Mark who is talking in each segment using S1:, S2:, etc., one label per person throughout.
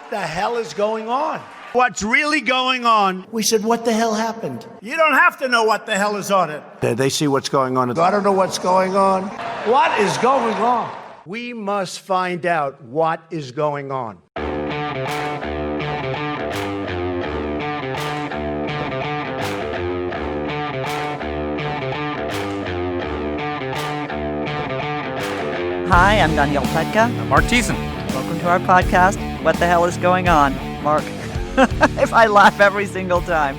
S1: what the hell is going on? What's really going on? We said, what the hell happened? You don't have to know what the hell is on it. They see what's going on. I don't know what's going on. What is going on? We must find out what is going on.
S2: Hi, I'm Danielle Fedka.
S3: I'm Mark Thiessen.
S2: Welcome to our podcast, What the Hell is Going On? Mark, if I laugh every single time,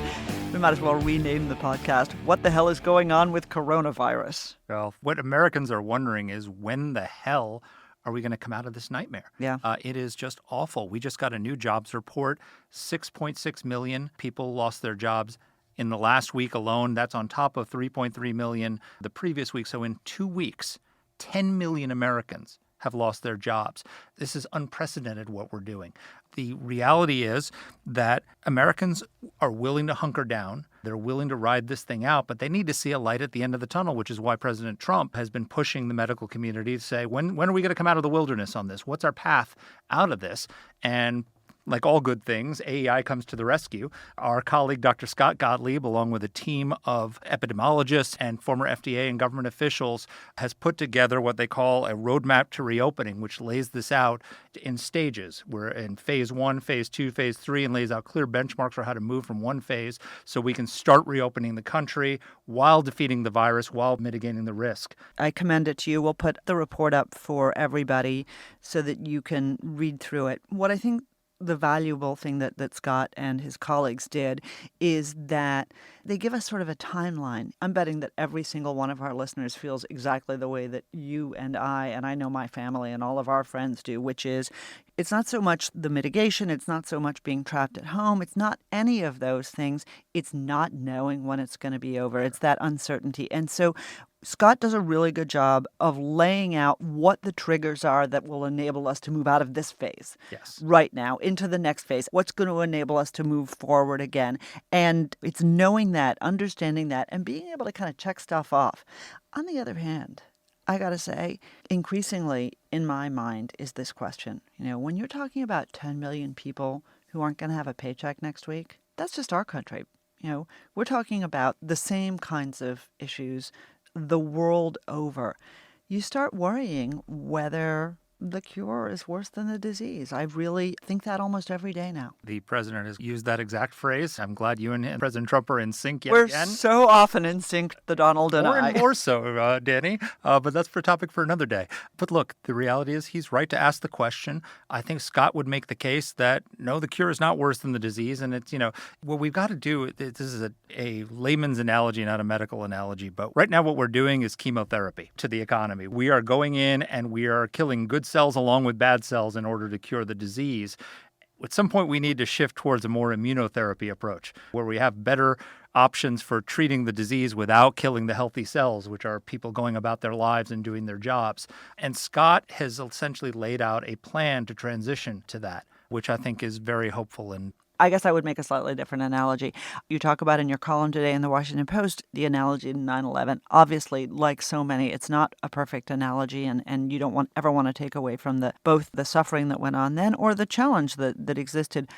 S2: we might as well rename the podcast, What the Hell is Going On with Coronavirus?
S3: Well, what Americans are wondering is when the hell are we going to come out of this nightmare?
S2: Yeah.
S3: It is just awful. We just got a new jobs report. 6.6 million people lost their jobs in the last week alone. That's on top of 3.3 million the previous week. So in 2 weeks, 10 million Americans have lost their jobs. This is unprecedented what we're doing. The reality is that Americans are willing to hunker down. They're willing to ride this thing out, but they need to see a light at the end of the tunnel, which is why President Trump has been pushing the medical community to say, when are we going to come out of the wilderness on this? What's our path out of this? And like all good things, AEI comes to the rescue. Our colleague, Dr. Scott Gottlieb, along with a team of epidemiologists and former FDA and government officials, has put together what they call a roadmap to reopening, which lays this out in stages. We're in phase 1, phase 2, phase 3, and lays out clear benchmarks for how to move from one phase so we can start reopening the country while defeating the virus, while mitigating the risk.
S2: I commend it to you. We'll put the report up for everybody so that you can read through it. What I think the valuable thing that Scott and his colleagues did is that they give us sort of a timeline. I'm betting that every single one of our listeners feels exactly the way that you and I know my family and all of our friends do, which is it's not so much the mitigation, it's not so much being trapped at home, it's not any of those things. It's not knowing when it's going to be over. It's that uncertainty. And so Scott does a really good job of laying out what the triggers are that will enable us to move out of this phase right now into the next phase. What's going to enable us to move forward again? And it's knowing that, understanding that, and being able to kind of check stuff off. On the other hand, I got to say, increasingly in my mind is this question. When you're talking about 10 million people who aren't going to have a paycheck next week, that's just our country. We're talking about the same kinds of issues the world over. You start worrying whether the cure is worse than the disease. I really think that almost every day now.
S3: The president has used that exact phrase. I'm glad you and President Trump are in sync yet
S2: We're
S3: again.
S2: so often in sync, the Donald and I.
S3: More and more so, Danny. But that's for a topic for another day. But look, the reality is he's right to ask the question. I think Scott would make the case that, no, the cure is not worse than the disease. And it's, what we've got to do, this is a layman's analogy, not a medical analogy. But right now what we're doing is chemotherapy to the economy. We are going in and we are killing good cells along with bad cells in order to cure the disease. At some point, we need to shift towards a more immunotherapy approach where we have better options for treating the disease without killing the healthy cells, which are people going about their lives and doing their jobs. And Scott has essentially laid out a plan to transition to that, which I think is very hopeful. And
S2: I guess I would make a slightly different analogy. You talk about in your column today in the Washington Post the analogy in 9/11. Obviously, like so many, it's not a perfect analogy, and you don't ever want to take away from both the suffering that went on then or the challenge that existed.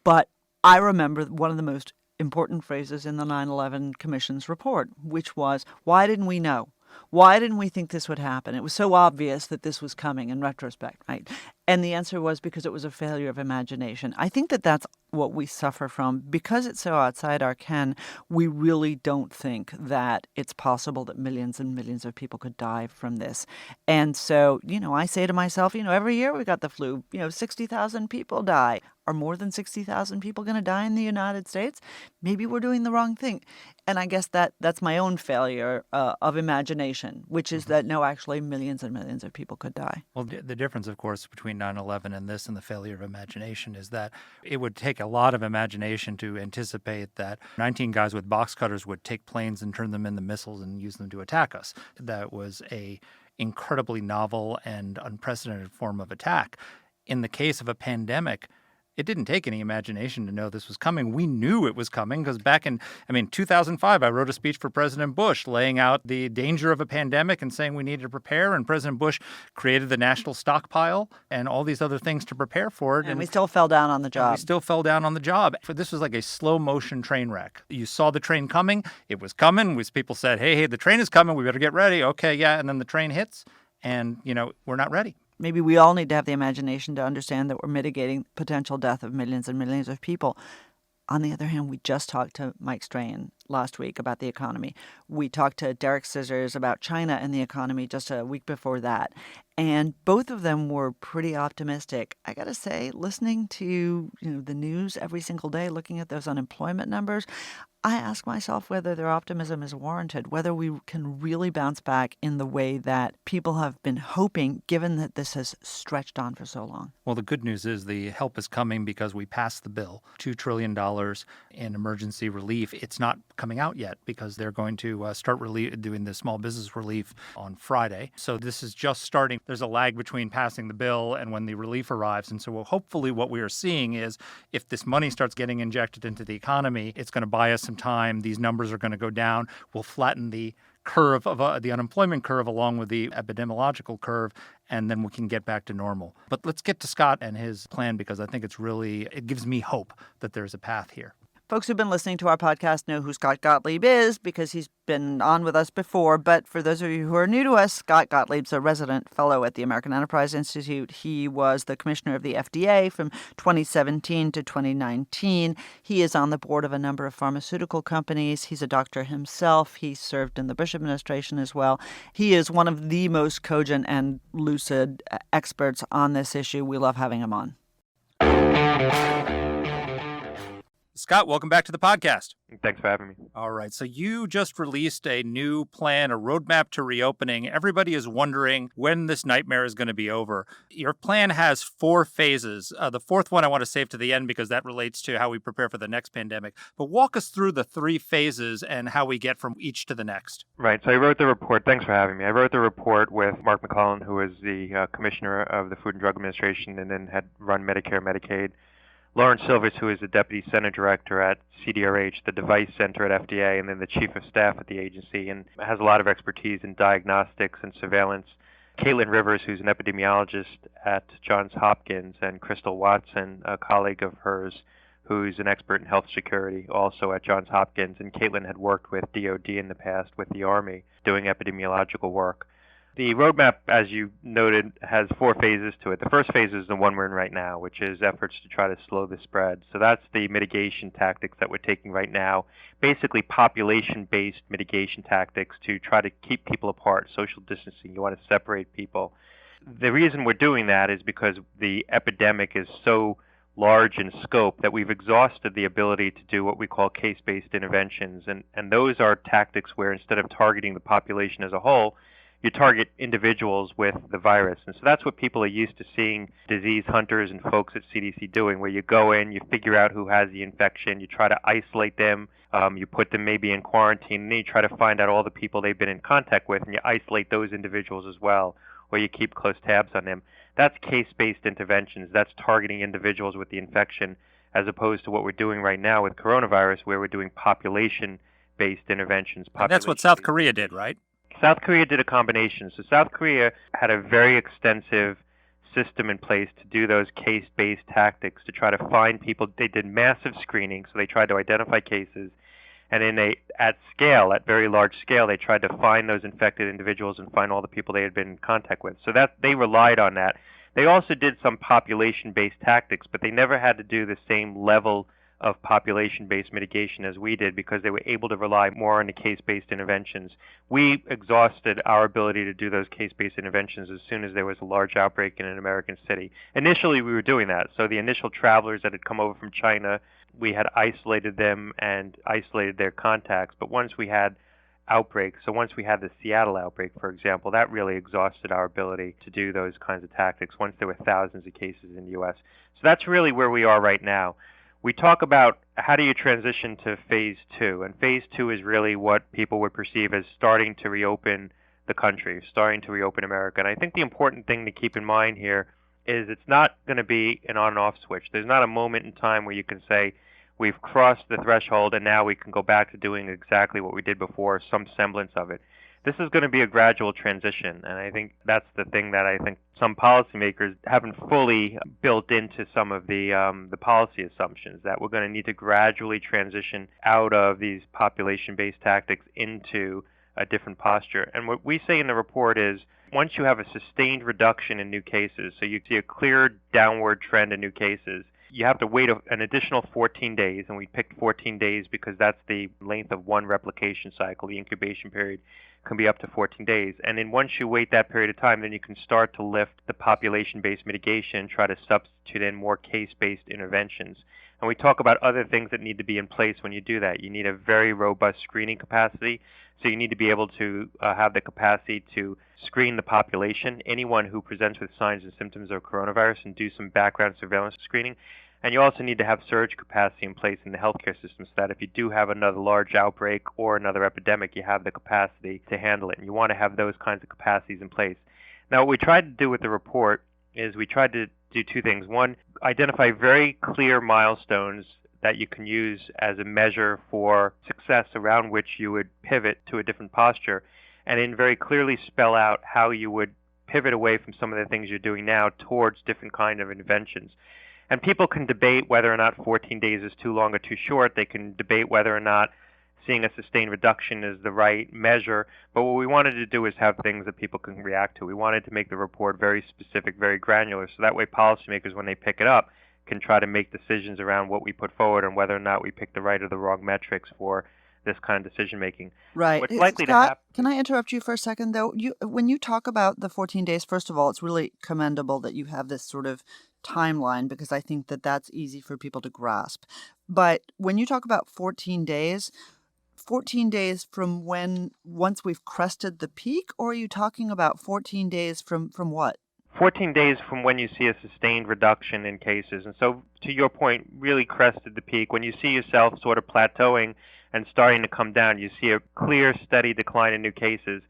S2: But I remember one of the most important phrases in the 9/11 Commission's report, which was, why didn't we know? Why didn't we think this would happen? It was so obvious that this was coming in retrospect, right? And the answer was because it was a failure of imagination. I think that that's what we suffer from. Because it's so outside our ken, we really don't think that it's possible that millions and millions of people could die from this. And so, I say to myself, every year we got the flu, 60,000 people die. Are more than 60,000 people going to die in the United States? Maybe we're doing the wrong thing. And I guess that's my own failure of imagination, which is that, no, actually millions and millions of people could die.
S3: Well, the difference, of course, between 9/11 and this and the failure of imagination is that it would take a lot of imagination to anticipate that 19 guys with box cutters would take planes and turn them into missiles and use them to attack us. That was a incredibly novel and unprecedented form of attack. In the case of a pandemic, It didn't take any imagination to know this was coming. We knew it was coming because back in, 2005, I wrote a speech for President Bush laying out the danger of a pandemic and saying we needed to prepare. And President Bush created the national stockpile and all these other things to prepare for it.
S2: And we still fell down on the job.
S3: We still fell down on the job. This was like a slow motion train wreck. You saw the train coming. It was coming. People said, hey, the train is coming. We better get ready. Okay, yeah. And then the train hits and, we're not ready.
S2: Maybe we all need to have the imagination to understand that we're mitigating potential death of millions and millions of people. On the other hand, we just talked to Mike Strahan last week about the economy. We talked to Derek Scissors about China and the economy just a week before that. And both of them were pretty optimistic. I got to say, listening to the news every single day, looking at those unemployment numbers, I ask myself whether their optimism is warranted, whether we can really bounce back in the way that people have been hoping, given that this has stretched on for so long.
S3: Well, the good news is the help is coming because we passed the bill, $2 trillion in emergency relief. It's not coming out yet because they're going to start doing the small business relief on Friday. So this is just starting. There's a lag between passing the bill and when the relief arrives. And so hopefully what we are seeing is if this money starts getting injected into the economy, it's going to buy us some time. These numbers are going to go down. We'll flatten the curve of the unemployment curve along with the epidemiological curve, and then we can get back to normal. But let's get to Scott and his plan because I think it gives me hope that there's a path here.
S2: Folks who've been listening to our podcast know who Scott Gottlieb is because he's been on with us before. But for those of you who are new to us, Scott Gottlieb's a resident fellow at the American Enterprise Institute. He was the commissioner of the FDA from 2017 to 2019. He is on the board of a number of pharmaceutical companies. He's a doctor himself. He served in the Bush administration as well. He is one of the most cogent and lucid experts on this issue. We love having him on.
S3: Scott, welcome back to the podcast.
S4: Thanks for having me.
S3: All right. So you just released a new plan, a roadmap to reopening. Everybody is wondering when this nightmare is going to be over. Your plan has 4 phases. The fourth one I want to save to the end because that relates to how we prepare for the next pandemic. But walk us through the 3 phases and how we get from each to the next.
S4: Right. So I wrote the report. Thanks for having me. I wrote the report with Mark McClellan, who is the commissioner of the Food and Drug Administration and then had run Medicare, Medicaid. Lawrence Silvers, who is the Deputy Center Director at CDRH, the Device Center at FDA, and then the Chief of Staff at the agency, and has a lot of expertise in diagnostics and surveillance. Caitlin Rivers, who's an epidemiologist at Johns Hopkins, and Crystal Watson, a colleague of hers, who's an expert in health security, also at Johns Hopkins. And Caitlin had worked with DOD in the past with the Army doing epidemiological work. The roadmap, as you noted, has 4 phases to it. The first phase is the one we're in right now, which is efforts to try to slow the spread. So that's the mitigation tactics that we're taking right now, basically population-based mitigation tactics to try to keep people apart, social distancing. You want to separate people. The reason we're doing that is because the epidemic is so large in scope that we've exhausted the ability to do what we call case-based interventions. And those are tactics where instead of targeting the population as a whole, you target individuals with the virus. And so that's what people are used to seeing disease hunters and folks at CDC doing, where you go in, you figure out who has the infection, you try to isolate them, you put them maybe in quarantine, and then you try to find out all the people they've been in contact with, and you isolate those individuals as well, or you keep close tabs on them. That's case-based interventions. That's targeting individuals with the infection, as opposed to what we're doing right now with coronavirus, where we're doing population-based interventions.
S3: And that's what South Korea did, right?
S4: South Korea did a combination. So South Korea had a very extensive system in place to do those case-based tactics to try to find people. They did massive screening, so they tried to identify cases. And at very large scale, they tried to find those infected individuals and find all the people they had been in contact with. So that they relied on that. They also did some population-based tactics, but they never had to do the same level of population-based mitigation as we did because they were able to rely more on the case-based interventions. We exhausted our ability to do those case-based interventions as soon as there was a large outbreak in an American city. Initially, we were doing that. So the initial travelers that had come over from China, we had isolated them and isolated their contacts. But once we had outbreaks, so once we had the Seattle outbreak, for example, that really exhausted our ability to do those kinds of tactics once there were thousands of cases in the U.S. So that's really where we are right now. We talk about how do you transition to phase 2, and phase 2 is really what people would perceive as starting to reopen the country, starting to reopen America. And I think the important thing to keep in mind here is it's not going to be an on and off switch. There's not a moment in time where you can say, we've crossed the threshold and now we can go back to doing exactly what we did before, some semblance of it. This is going to be a gradual transition, and I think that's the thing that I think some policymakers haven't fully built into some of the policy assumptions, that we're going to need to gradually transition out of these population-based tactics into a different posture. And what we say in the report is, once you have a sustained reduction in new cases, so you see a clear downward trend in new cases, you have to wait an additional 14 days, and we picked 14 days because that's the length of one replication cycle. The incubation period can be up to 14 days. And then once you wait that period of time, then you can start to lift the population-based mitigation, try to substitute in more case-based interventions. And we talk about other things that need to be in place when you do that. You need a very robust screening capacity. So you need to be able to have the capacity to screen the population, anyone who presents with signs and symptoms of coronavirus, and do some background surveillance screening. And you also need to have surge capacity in place in the healthcare system so that if you do have another large outbreak or another epidemic, you have the capacity to handle it. And you want to have those kinds of capacities in place. Now, what we tried to do with the report is we tried to do two things. One, identify very clear milestones that you can use as a measure for success around which you would pivot to a different posture, and then very clearly spell out how you would pivot away from some of the things you're doing now towards different kind of interventions. And people can debate whether or not 14 days is too long or too short. They can debate whether or not seeing a sustained reduction is the right measure. But what we wanted to do is have things that people can react to. We wanted to make the report very specific, very granular, so that way policymakers, when they pick it up, can try to make decisions around what we put forward and whether or not we pick the right or the wrong metrics for this kind of decision making.
S2: Right.
S4: What's likely
S2: Scott,
S4: to happen?
S2: can I interrupt you for a second, though? When you talk about the 14 days, first of all, it's really commendable that you have this sort of timeline, because I think that that's easy for people to grasp. But when you talk about 14 days from once we've crested the peak, or are you talking about 14 days from what?
S4: 14 days from when you see a sustained reduction in cases. And so, to your point, really crested the peak. When you see yourself sort of plateauing and starting to come down, you see a clear, steady decline in new cases.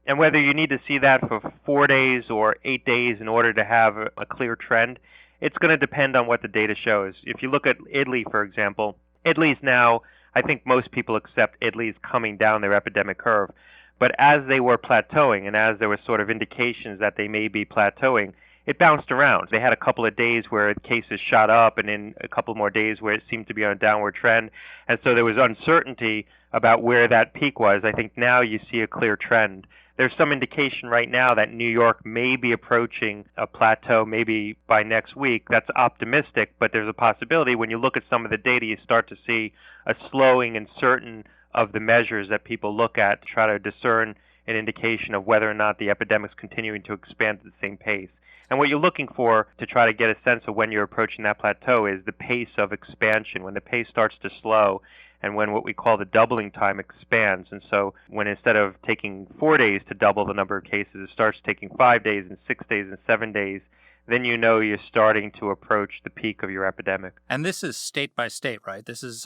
S4: And whether you need to see that for 4 days or 8 days in order to have a clear trend, it's going to depend on what the data shows. If you look at Italy, for example, Italy's now, I think most people accept Italy's coming down their epidemic curve. But as they were plateauing, and as there were sort of indications that they may be plateauing, it bounced around. They had a couple of days where cases shot up, and then a couple more days where it seemed to be on a downward trend. And so there was uncertainty about where that peak was. I think now you see a clear trend. There's some indication right now that New York may be approaching a plateau maybe by next week. That's optimistic, but there's a possibility when you look at some of the data, you start to see a slowing in certain of the measures that people look at to try to discern an indication of whether or not the epidemic's continuing to expand at the same pace. And what you're looking for to try to get a sense of when you're approaching that plateau is the pace of expansion, when the pace starts to slow and when what we call the doubling time expands. And so when instead of taking 4 days to double the number of cases, it starts taking 5 days and 6 days and 7 days, then you know you're starting to approach the peak of your epidemic.
S3: And this is state by state, right? This is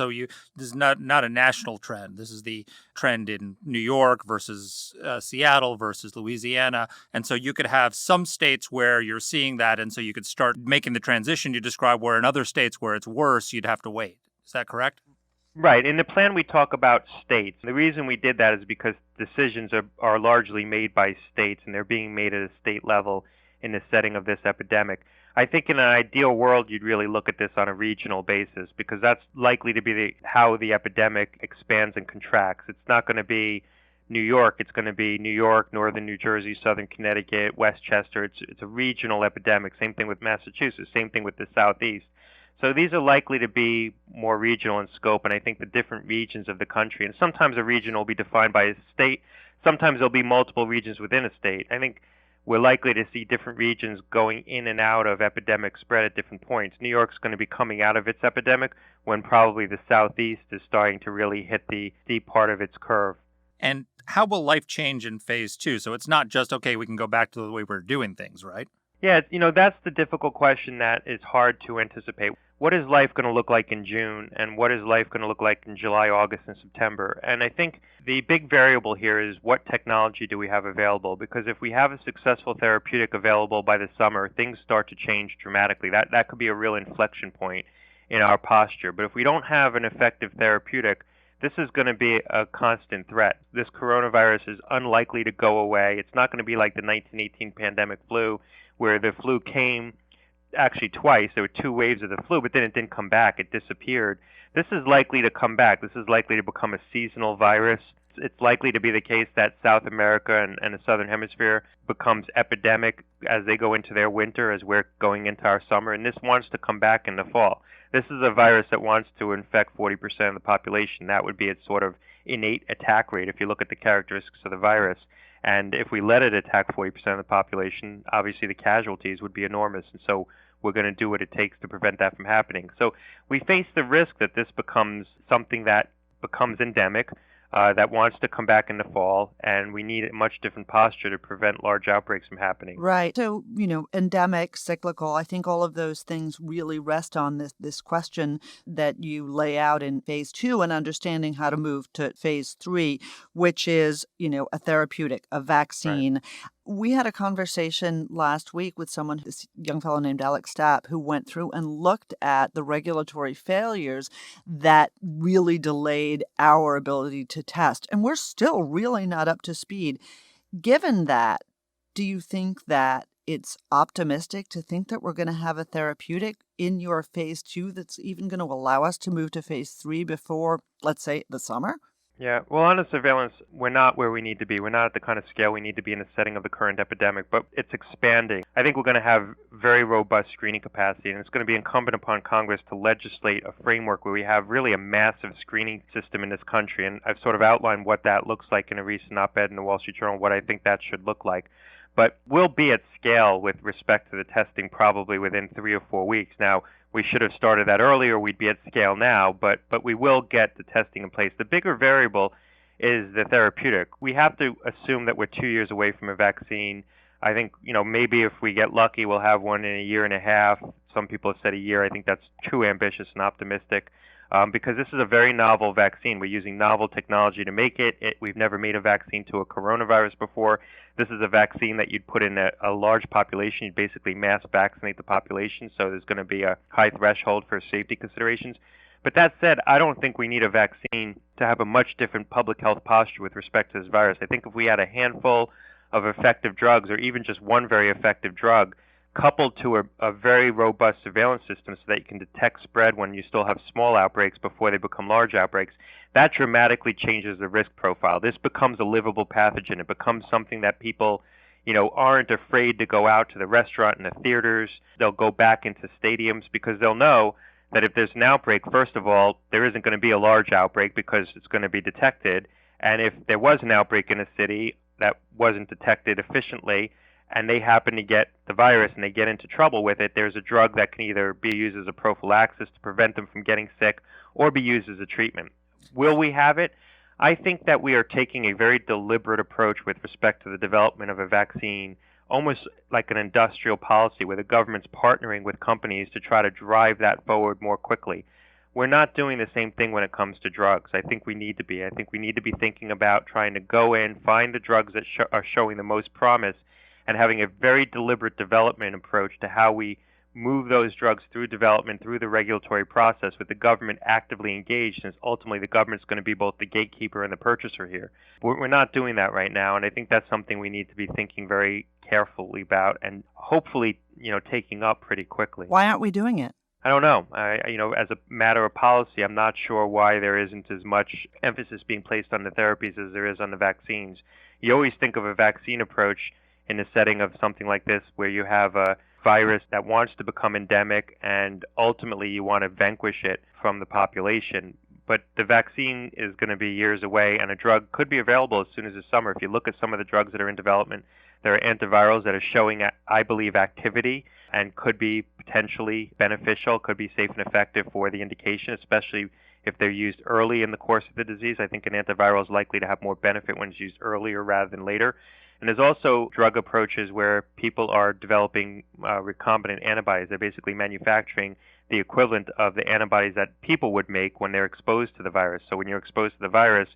S3: not a national trend. This is the trend in New York versus Seattle versus Louisiana. And so you could have some states where you're seeing that, and so you could start making the transition you describe, where in other states where it's worse, you'd have to wait. Is that correct?
S4: Right. In the plan, we talk about states. The reason we did that is because decisions are largely made by states, and they're being made at a state level in the setting of this epidemic. I think in an ideal world, you'd really look at this on a regional basis, because that's likely to be how the epidemic expands and contracts. It's not going to be New York. It's going to be New York, northern New Jersey, southern Connecticut, Westchester. It's a regional epidemic. Same thing with Massachusetts. Same thing with the Southeast. So these are likely to be more regional in scope, and I think the different regions of the country, and sometimes a region will be defined by a state, sometimes there'll be multiple regions within a state. I think we're likely to see different regions going in and out of epidemic spread at different points. New York's going to be coming out of its epidemic when probably the Southeast is starting to really hit the steep part of its curve.
S3: And how will life change in phase 2? So it's not just, okay, we can go back to the way we're doing things, right?
S4: Yeah, that's the difficult question that is hard to anticipate. What is life going to look like in June, and what is life going to look like in July, August, and September? And I think the big variable here is what technology do we have available? Because if we have a successful therapeutic available by the summer, things start to change dramatically. That could be a real inflection point in our posture. But if we don't have an effective therapeutic, this is going to be a constant threat. This coronavirus is unlikely to go away. It's not going to be like the 1918 pandemic flu, where the flu came actually twice. There were two waves of the flu, but then it didn't come back. It disappeared. This is likely to come back. This is likely to become a seasonal virus. It's likely to be the case that South America and the Southern Hemisphere becomes epidemic as they go into their winter, as we're going into our summer, and this wants to come back in the fall. This is a virus that wants to infect 40% of the population. That would be its sort of innate attack rate if you look at the characteristics of the virus. And if we let it attack 40% of the population, obviously the casualties would be enormous. And so we're going to do what it takes to prevent that from happening. So we face the risk that this becomes something that becomes endemic, that wants to come back in the fall, and we need a much different posture to prevent large outbreaks from happening.
S2: Right. So, endemic, cyclical, I think all of those things really rest on this question that you lay out in phase 2 and understanding how to move to phase 3, which is, a therapeutic, a vaccine.
S4: Right.
S2: We had a conversation last week with someone, this young fellow named Alex Stapp, who went through and looked at the regulatory failures that really delayed our ability to test. And we're still really not up to speed. Given that, do you think that it's optimistic to think that we're going to have a therapeutic in your phase 2 that's even going to allow us to move to phase 3 before, let's say, the summer?
S4: Yeah, well, on the surveillance, we're not where we need to be. We're not at the kind of scale we need to be in the setting of the current epidemic, but it's expanding. I think we're going to have very robust screening capacity, and it's going to be incumbent upon Congress to legislate a framework where we have really a massive screening system in this country. And I've sort of outlined what that looks like in a recent op-ed in the Wall Street Journal, what I think that should look like. But we'll be at scale with respect to the testing probably within 3 or 4 weeks. Now, we should have started that earlier. We'd be at scale now, but we will get the testing in place. The bigger variable is the therapeutic. We have to assume that we're 2 years away from a vaccine. I think, maybe if we get lucky, we'll have one in a year and a half. Some people have said a year. I think that's too ambitious and optimistic. Because this is a very novel vaccine. We're using novel technology to make it. We've never made a vaccine to a coronavirus before. This is a vaccine that you'd put in a large population. You'd basically mass vaccinate the population, so there's going to be a high threshold for safety considerations. But that said, I don't think we need a vaccine to have a much different public health posture with respect to this virus. I think if we had a handful of effective drugs, or even just one very effective drug, coupled to a very robust surveillance system so that you can detect spread when you still have small outbreaks before they become large outbreaks, that dramatically changes the risk profile. This becomes a livable pathogen. It becomes something that people, aren't afraid to go out to the restaurant and the theaters. They'll go back into stadiums because they'll know that if there's an outbreak, first of all, there isn't going to be a large outbreak because it's going to be detected. And if there was an outbreak in a city that wasn't detected efficiently, and they happen to get the virus and they get into trouble with it, there's a drug that can either be used as a prophylaxis to prevent them from getting sick or be used as a treatment. Will we have it? I think that we are taking a very deliberate approach with respect to the development of a vaccine, almost like an industrial policy where the government's partnering with companies to try to drive that forward more quickly. We're not doing the same thing when it comes to drugs. I think we need to be. I think we need to be thinking about trying to go in, find the drugs that are showing the most promise, and having a very deliberate development approach to how we move those drugs through development, through the regulatory process, with the government actively engaged, since ultimately the government's going to be both the gatekeeper and the purchaser here. We're not doing that right now, and I think that's something we need to be thinking very carefully about and hopefully, taking up pretty quickly.
S2: Why aren't we doing it?
S4: I don't know. As a matter of policy, I'm not sure why there isn't as much emphasis being placed on the therapies as there is on the vaccines. You always think of a vaccine approach in the setting of something like this, where you have a virus that wants to become endemic and ultimately you want to vanquish it from the population. But the vaccine is going to be years away, and a drug could be available as soon as the summer. If you look at some of the drugs that are in development, there are antivirals that are showing, I believe, activity and could be potentially beneficial, could be safe and effective for the indication, especially if they're used early in the course of the disease. I think an antiviral is likely to have more benefit when it's used earlier rather than later. And there's also drug approaches where people are developing recombinant antibodies. They're basically manufacturing the equivalent of the antibodies that people would make when they're exposed to the virus. So when you're exposed to the virus,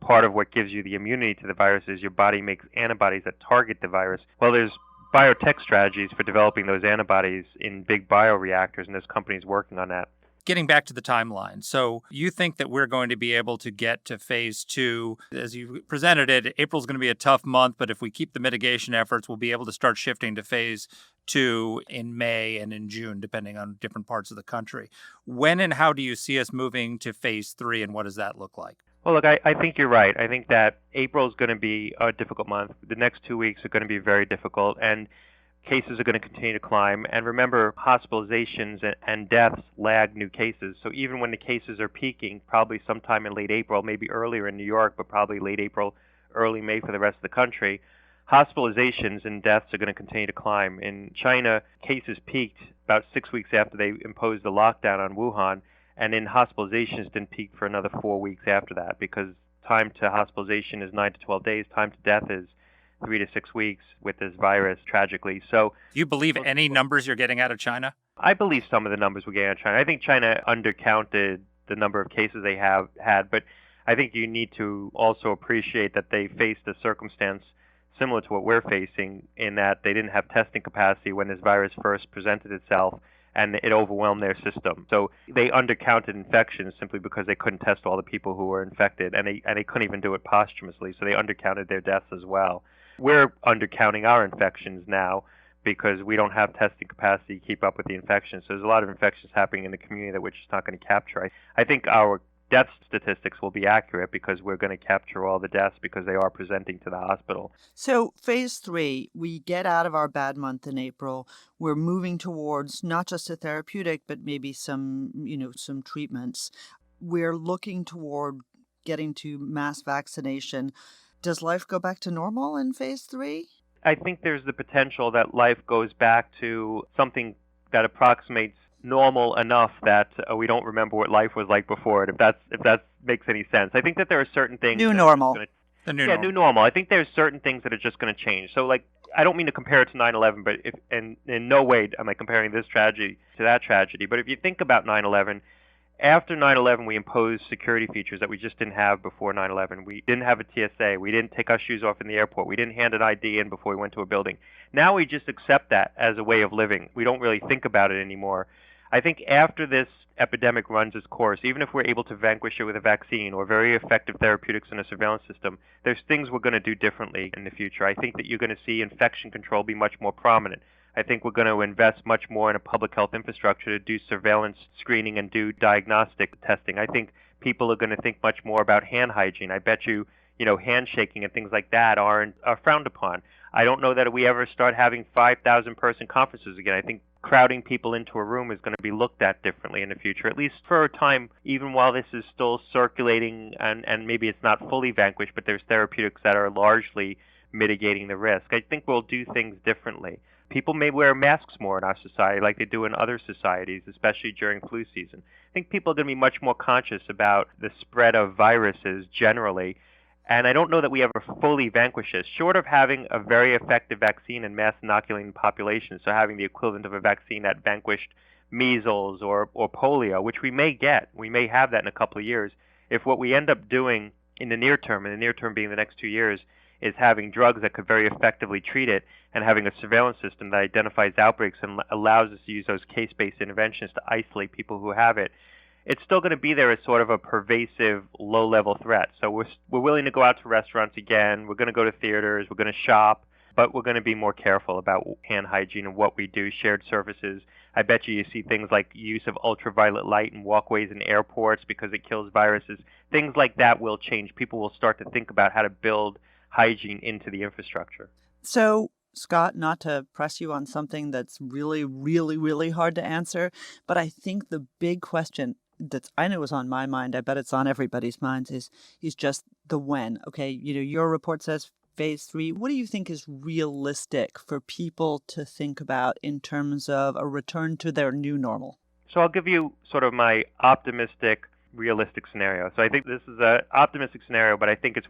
S4: part of what gives you the immunity to the virus is your body makes antibodies that target the virus. Well, there's biotech strategies for developing those antibodies in big bioreactors, and there's companies working on that.
S3: Getting back to the timeline. So you think that we're going to be able to get to phase 2, as you presented it, April's going to be a tough month, but if we keep the mitigation efforts, we'll be able to start shifting to phase 2 in May and in June, depending on different parts of the country. When and how do you see us moving to phase 3, and what does that look like?
S4: Well, look, I think you're right. I think that April is going to be a difficult month. The next 2 weeks are going to be very difficult, and cases are going to continue to climb. And remember, hospitalizations and deaths lag new cases. So even when the cases are peaking, probably sometime in late April, maybe earlier in New York, but probably late April, early May for the rest of the country, hospitalizations and deaths are going to continue to climb. In China, cases peaked about 6 weeks after they imposed the lockdown on Wuhan, and then hospitalizations didn't peak for another 4 weeks after that, because time to hospitalization is 9 to 12 days, time to death is 3 to 6 weeks with this virus, tragically. So,
S3: do you believe any numbers you're getting out of China?
S4: I believe some of the numbers we're getting out of China. I think China undercounted the number of cases they have had, but I think you need to also appreciate that they faced a circumstance similar to what we're facing, in that they didn't have testing capacity when this virus first presented itself, and it overwhelmed their system. So they undercounted infections simply because they couldn't test all the people who were infected, and they couldn't even do it posthumously, so they undercounted their deaths as well. We're undercounting our infections now because we don't have testing capacity to keep up with the infections. So there's a lot of infections happening in the community that we're just not going to capture. I think our death statistics will be accurate because we're going to capture all the deaths because they are presenting to the hospital.
S2: So phase 3, we get out of our bad month in April. We're moving towards not just a therapeutic, but maybe some treatments. We're looking toward getting to mass vaccination. Does life go back to normal in phase 3?
S4: I think there's the potential that life goes back to something that approximates normal enough that we don't remember what life was like before it, if that makes any sense. I think that there are certain things...
S2: New normal.
S4: New normal. I think there's certain things that are just going to change. So, like, I don't mean to compare it to 9/11, but in no way am I comparing this tragedy to that tragedy. But if you think about 9/11, after 9/11, we imposed security features that we just didn't have before 9/11. We didn't have a TSA. We didn't take our shoes off in the airport. We didn't hand an ID in before we went to a building. Now we just accept that as a way of living. We don't really think about it anymore. I think after this epidemic runs its course, even if we're able to vanquish it with a vaccine or very effective therapeutics and a surveillance system, there's things we're going to do differently in the future. I think that you're going to see infection control be much more prominent. I think we're going to invest much more in a public health infrastructure to do surveillance screening and do diagnostic testing. I think people are going to think much more about hand hygiene. I bet you, handshaking and things like that are frowned upon. I don't know that we ever start having 5,000 person conferences again. I think crowding people into a room is going to be looked at differently in the future, at least for a time, even while this is still circulating and maybe it's not fully vanquished, but there's therapeutics that are largely mitigating the risk. I think we'll do things differently. People may wear masks more in our society like they do in other societies, especially during flu season. I think people are going to be much more conscious about the spread of viruses generally. And I don't know that we ever fully vanquish this, short of having a very effective vaccine and mass inoculating the population, so having the equivalent of a vaccine that vanquished measles or polio, which we may get. We may have that in a couple of years. If what we end up doing in the near term being the next 2 years, is having drugs that could very effectively treat it and having a surveillance system that identifies outbreaks and allows us to use those case-based interventions to isolate people who have it, it's still going to be there as sort of a pervasive, low-level threat. So we're willing to go out to restaurants again. We're going to go to theaters. We're going to shop. But we're going to be more careful about hand hygiene and what we do, shared surfaces. I bet you see things like use of ultraviolet light in walkways in airports because it kills viruses. Things like that will change. People will start to think about how to build hygiene into the infrastructure.
S2: So, Scott, not to press you on something that's really, really, really hard to answer, but I think the big question I know is on my mind, I bet it's on everybody's minds, is just the when. Okay, your report says phase 3. What do you think is realistic for people to think about in terms of a return to their new normal?
S4: So I'll give you sort of my optimistic, realistic scenario. So I think this is an optimistic scenario, but I think it's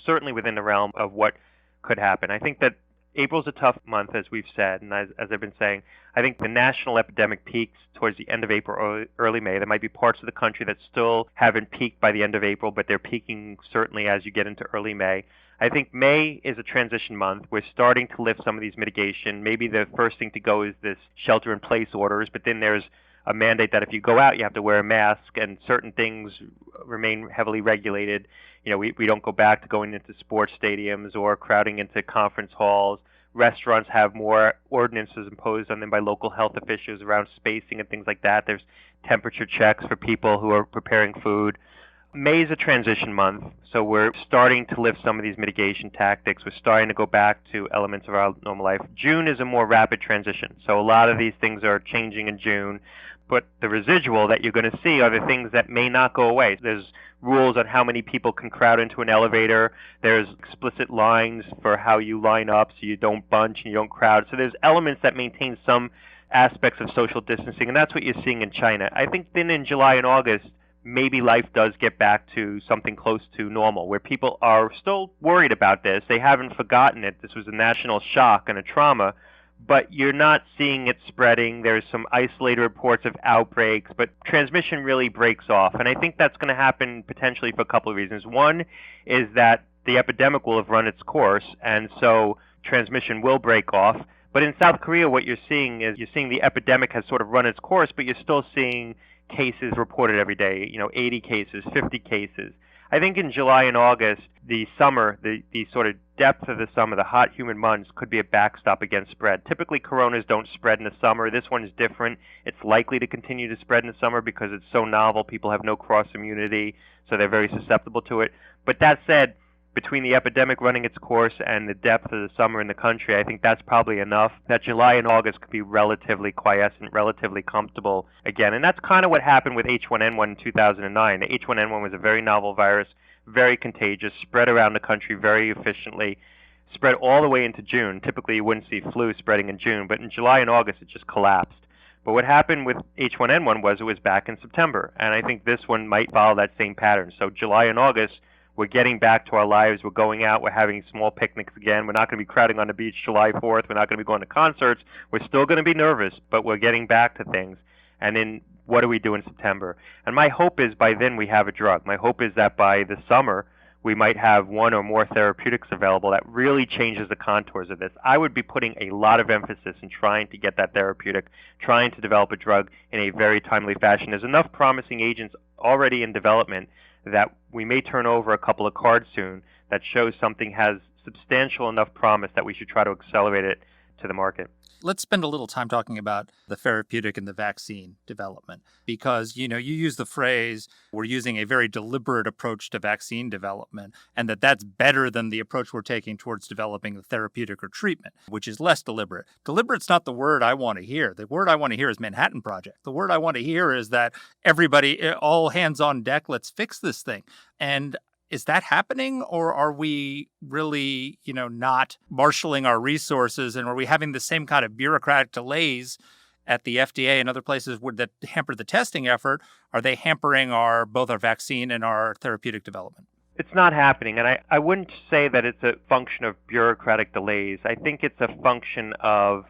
S4: certainly within the realm of what could happen. I think that April's a tough month, as we've said, and as I've been saying, I think the national epidemic peaks towards the end of April or early May. There might be parts of the country that still haven't peaked by the end of April, but they're peaking certainly as you get into early May. I think May is a transition month. We're starting to lift some of these mitigation. Maybe the first thing to go is this shelter-in-place orders, but then there's a mandate that if you go out, you have to wear a mask, and certain things remain heavily regulated. We don't go back to going into sports stadiums or crowding into conference halls. Restaurants have more ordinances imposed on them by local health officials around spacing and things like that. There's temperature checks for people who are preparing food. May is a transition month, so we're starting to lift some of these mitigation tactics. We're starting to go back to elements of our normal life. June is a more rapid transition, so a lot of these things are changing in June, but the residual that you're going to see are the things that may not go away. There's rules on how many people can crowd into an elevator. There's explicit lines for how you line up so you don't bunch and you don't crowd. So there's elements that maintain some aspects of social distancing, and that's what you're seeing in China. I think then in July and August, maybe life does get back to something close to normal, where people are still worried about this. They haven't forgotten it. This was a national shock and a trauma, but you're not seeing it spreading. There's some isolated reports of outbreaks, but transmission really breaks off. And I think that's going to happen potentially for a couple of reasons. One is that the epidemic will have run its course, and so transmission will break off. But in South Korea, what you're seeing is the epidemic has sort of run its course, but you're still seeing cases reported every day, 80 cases, 50 cases. I think in July and August, the summer, the sort of depth of the summer, the hot humid months could be a backstop against spread. Typically, coronas don't spread in the summer. This one is different. It's likely to continue to spread in the summer because it's so novel. People have no cross immunity, so they're very susceptible to it. But that said, between the epidemic running its course and the depth of the summer in the country, I think that's probably enough. That July and August could be relatively quiescent, relatively comfortable again. And that's kind of what happened with H1N1 in 2009. The H1N1 was a very novel virus, very contagious, spread around the country very efficiently, spread all the way into June. Typically, you wouldn't see flu spreading in June, but in July and August, it just collapsed. But what happened with H1N1 was it was back in September, and I think this one might follow that same pattern. So July and August, we're getting back to our lives. We're going out. We're having small picnics again. We're not going to be crowding on the beach July 4th. We're not going to be going to concerts. We're still going to be nervous, but we're getting back to things. And then what do we do in September? And my hope is by then we have a drug. My hope is that by the summer we might have one or more therapeutics available that really changes the contours of this. I would be putting a lot of emphasis in trying to get that therapeutic, trying to develop a drug in a very timely fashion. There's enough promising agents already in development that we may turn over a couple of cards soon that shows something has substantial enough promise that we should try to accelerate it to the market.
S3: Let's spend a little time talking about the therapeutic and the vaccine development, because, you use the phrase, we're using a very deliberate approach to vaccine development, and that's better than the approach we're taking towards developing the therapeutic or treatment, which is less deliberate. Deliberate's not the word I want to hear. The word I want to hear is Manhattan Project. The word I want to hear is that everybody, all hands on deck, let's fix this thing. And is that happening, or are we really, not marshaling our resources, and are we having the same kind of bureaucratic delays at the FDA and other places that hamper the testing effort? Are they hampering both our vaccine and our therapeutic development?
S4: It's not happening, and I wouldn't say that it's a function of bureaucratic delays. I think it's a function of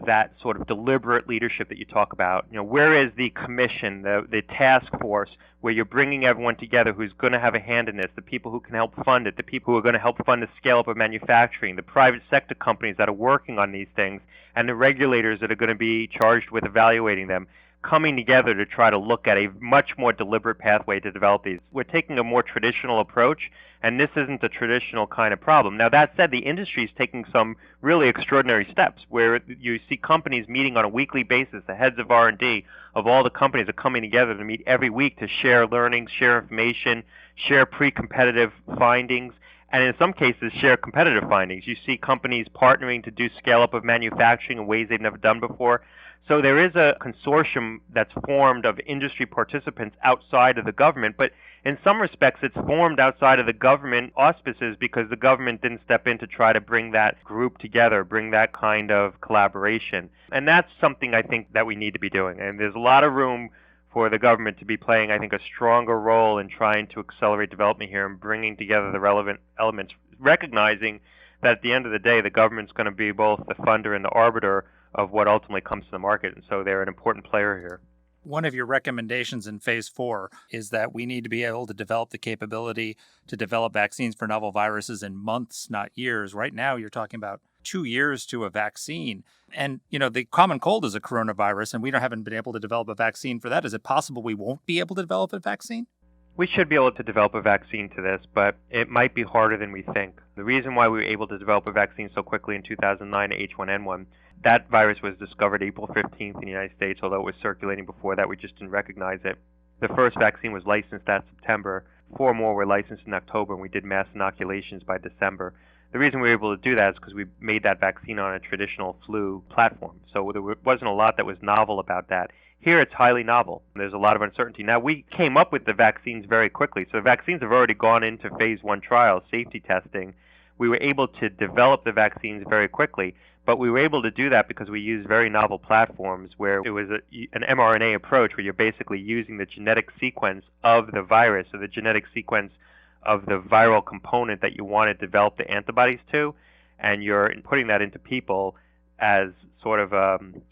S4: that sort of deliberate leadership that you talk about. Where is the commission, the task force, where you're bringing everyone together who's going to have a hand in this, the people who can help fund it, the people who are going to help fund the scale-up of manufacturing, the private sector companies that are working on these things, and the regulators that are going to be charged with evaluating them, coming together to try to look at a much more deliberate pathway to develop these. We're taking a more traditional approach, and this isn't a traditional kind of problem. Now, that said, the industry is taking some really extraordinary steps where you see companies meeting on a weekly basis. The heads of R&D of all the companies are coming together to meet every week to share learnings, share information, share pre-competitive findings, and in some cases share competitive findings. You see companies partnering to do scale-up of manufacturing in ways they've never done before. So there is a consortium that's formed of industry participants outside of the government, but in some respects it's formed outside of the government auspices because the government didn't step in to try to bring that group together, bring that kind of collaboration. And that's something I think that we need to be doing. And there's a lot of room for the government to be playing, I think, a stronger role in trying to accelerate development here and bringing together the relevant elements, recognizing that at the end of the day, the government's going to be both the funder and the arbiter of what ultimately comes to the market. And so they're an important player here.
S3: One of your recommendations in phase 4 is that we need to be able to develop the capability to develop vaccines for novel viruses in months, not years. Right now, you're talking about 2 years to a vaccine. And, the common cold is a coronavirus, and we haven't been able to develop a vaccine for that. Is it possible we won't be able to develop a vaccine?
S4: We should be able to develop a vaccine to this, but it might be harder than we think. The reason why we were able to develop a vaccine so quickly in 2009 to H1N1, that virus was discovered April 15th in the United States, although it was circulating before that, we just didn't recognize it. The first vaccine was licensed that September. 4 more were licensed in October, and we did mass inoculations by December. The reason we were able to do that is because we made that vaccine on a traditional flu platform. So there wasn't a lot that was novel about that. Here it's highly novel. There's a lot of uncertainty. Now, we came up with the vaccines very quickly. So the vaccines have already gone into phase 1 trials, safety testing. We were able to develop the vaccines very quickly, but we were able to do that because we used very novel platforms where it was an mRNA approach where you're basically using the genetic sequence of the virus, or the genetic sequence of the viral component that you want to develop the antibodies to, and you're putting that into people as sort of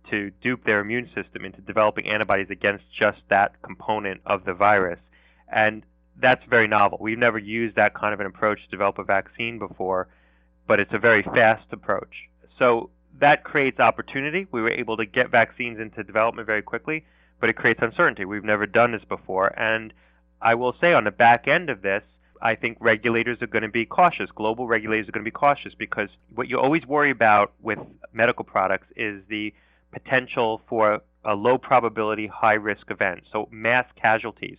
S4: to dupe their immune system into developing antibodies against just that component of the virus. And that's very novel. We've never used that kind of an approach to develop a vaccine before, but it's a very fast approach. So that creates opportunity. We were able to get vaccines into development very quickly, but it creates uncertainty. We've never done this before. And I will say on the back end of this, I think regulators are going to be cautious. Global regulators are going to be cautious because what you always worry about with medical products is the potential for a low probability, high risk event, so mass casualties.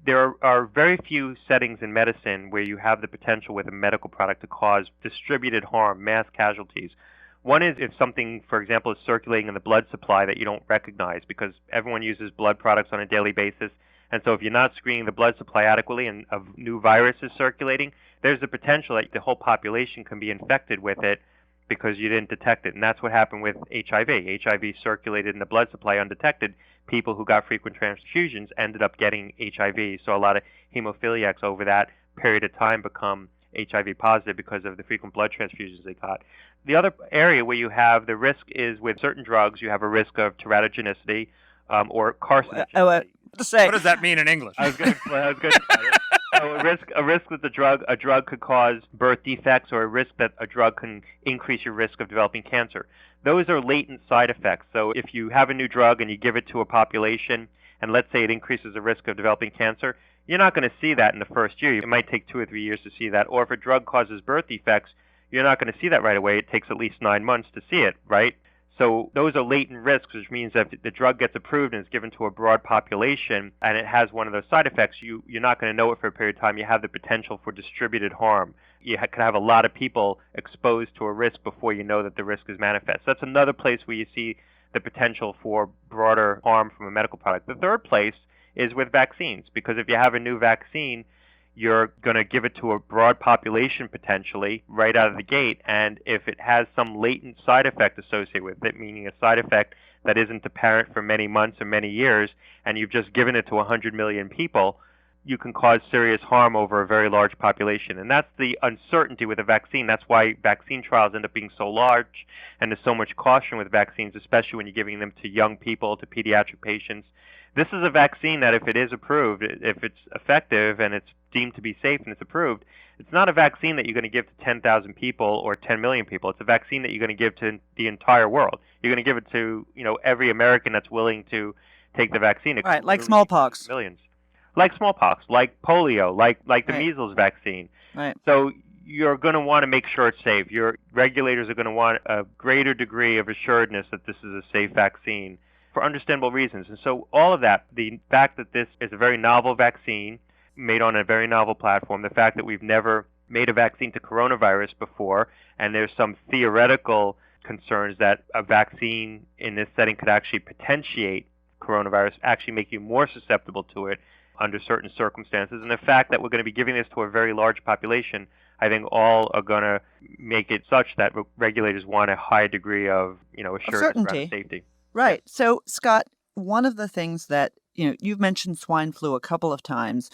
S4: There are very few settings in medicine where you have the potential with a medical product to cause distributed harm, mass casualties. One is if something, for example, is circulating in the blood supply that you don't recognize, because everyone uses blood products on a daily basis. And so if you're not screening the blood supply adequately and a new virus is circulating, there's the potential that the whole population can be infected with it because you didn't detect it. And that's what happened with HIV. HIV circulated in the blood supply undetected. People who got frequent transfusions ended up getting HIV. So a lot of hemophiliacs over that period of time become HIV positive because of the frequent blood transfusions they got. The other area where you have the risk is with certain drugs, you have a risk of teratogenicity or carcinogenicity.
S2: Say.
S3: What does that mean in English?
S4: I was going to So a risk that a drug could cause birth defects, or a risk that a drug can increase your risk of developing cancer. Those are latent side effects. So if you have a new drug and you give it to a population, and let's say it increases the risk of developing cancer, you're not going to see that in the first year. It might take 2 or 3 years to see that. Or if a drug causes birth defects, you're not going to see that right away. It takes at least 9 months to see it, right? So those are latent risks, which means that if the drug gets approved and is given to a broad population and it has one of those side effects, you're not going to know it for a period of time. You have the potential for distributed harm. You could have a lot of people exposed to a risk before you know that the risk is manifest. That's another place where you see the potential for broader harm from a medical product. The third place is with vaccines, because if you have a new vaccine, you're going to give it to a broad population potentially right out of the gate, and if it has some latent side effect associated with it, meaning a side effect that isn't apparent for many months or many years, and you've just given it to 100 million people, you can cause serious harm over a very large population. And that's the uncertainty with a vaccine. That's why vaccine trials end up being so large, and there's so much caution with vaccines, especially when you're giving them to young people, to pediatric patients. This is a vaccine that if it is approved, if it's effective and it's deemed to be safe and it's approved, it's not a vaccine that you're going to give to 10,000 people or 10 million people. It's a vaccine that you're going to give to the entire world. You're going to give it to, every American that's willing to take the vaccine.
S2: Right, like smallpox.
S4: Millions. Like smallpox, like polio, like the
S2: Right.
S4: measles vaccine.
S2: Right.
S4: So you're going to want to make sure it's safe. Your regulators are going to want a greater degree of assuredness that this is a safe vaccine for understandable reasons. And so all of that, the fact that this is a very novel vaccine made on a very novel platform, the fact that we've never made a vaccine to coronavirus before, and there's some theoretical concerns that a vaccine in this setting could actually potentiate coronavirus, actually make you more susceptible to it under certain circumstances. And the fact that we're going to be giving this to a very large population, I think all are going to make it such that regulators want a high degree of, assurance around safety.
S2: Right. So, Scott, one of the things that, you've mentioned swine flu a couple of times.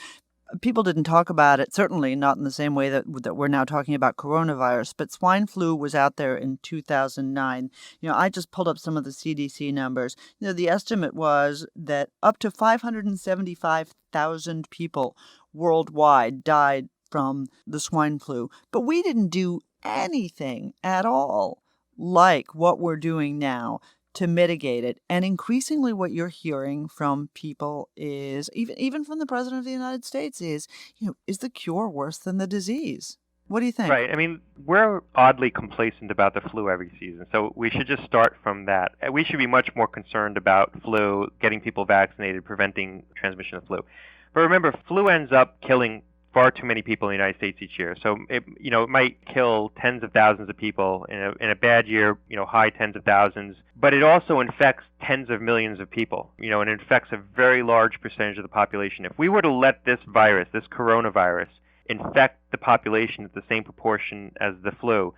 S2: people didn't talk about it, certainly not in the same way that we're now talking about coronavirus, but swine flu was out there in 2009. I just pulled up some of the CDC numbers. The estimate was that up to 575,000 people worldwide died from the swine flu, but we didn't do anything at all like what we're doing now to mitigate it. And increasingly what you're hearing from people is, even from the President of the United States, is the cure worse than the disease? What do you think?
S4: Right. I mean, we're oddly complacent about the flu every season, so we should just start from that. We should be much more concerned about flu, getting people vaccinated, preventing transmission of flu. But remember, flu ends up killing far too many people in the United States each year. So it might kill tens of thousands of people in a bad year, high tens of thousands. But it also infects tens of millions of people, and it infects a very large percentage of the population. If we were to let this virus, this coronavirus, infect the population at the same proportion as the flu,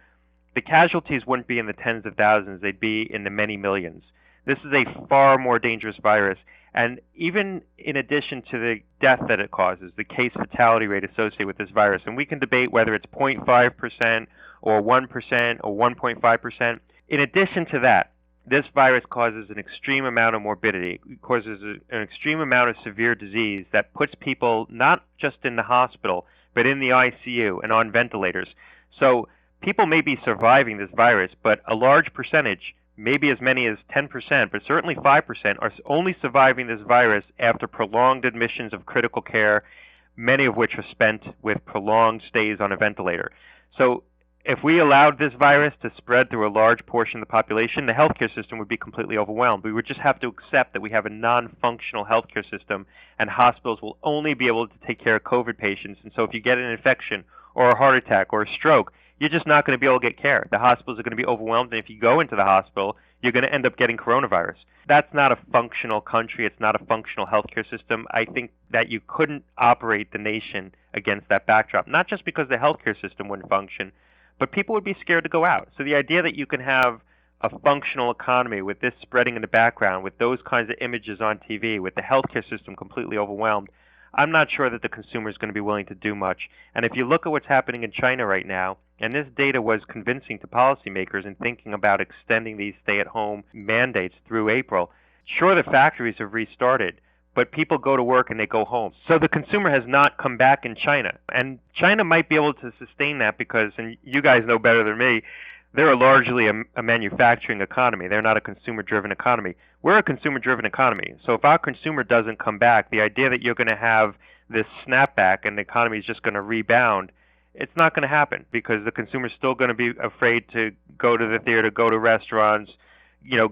S4: the casualties wouldn't be in the tens of thousands, they'd be in the many millions. This is a far more dangerous virus. And even in addition to the death that it causes, the case fatality rate associated with this virus, and we can debate whether it's 0.5% or 1% or 1.5%. In addition to that, this virus causes an extreme amount of morbidity. It causes an extreme amount of severe disease that puts people not just in the hospital, but in the ICU and on ventilators. So people may be surviving this virus, but a large percentage, maybe as many as 10%, but certainly 5%, are only surviving this virus after prolonged admissions of critical care, many of which are spent with prolonged stays on a ventilator. So if we allowed this virus to spread through a large portion of the population, the healthcare system would be completely overwhelmed. We would just have to accept that we have a non-functional healthcare system, and hospitals will only be able to take care of COVID patients. And so if you get an infection or a heart attack or a stroke, you're just not going to be able to get care. The hospitals are going to be overwhelmed, and if you go into the hospital, you're going to end up getting coronavirus. That's not a functional country. It's not a functional healthcare system. I think that you couldn't operate the nation against that backdrop, not just because the healthcare system wouldn't function, but people would be scared to go out. So the idea that you can have a functional economy with this spreading in the background, with those kinds of images on TV, with the healthcare system completely overwhelmed, I'm not sure that the consumer is going to be willing to do much. And if you look at what's happening in China right now, and this data was convincing to policymakers in thinking about extending these stay-at-home mandates through April, sure, the factories have restarted, but people go to work and they go home. So the consumer has not come back in China. And China might be able to sustain that because, and you guys know better than me, they're largely a manufacturing economy. They're not a consumer-driven economy. We're a consumer-driven economy. So if our consumer doesn't come back, the idea that you're going to have this snapback and the economy is just going to rebound, it's not going to happen because the consumer is still going to be afraid to go to the theater, go to restaurants,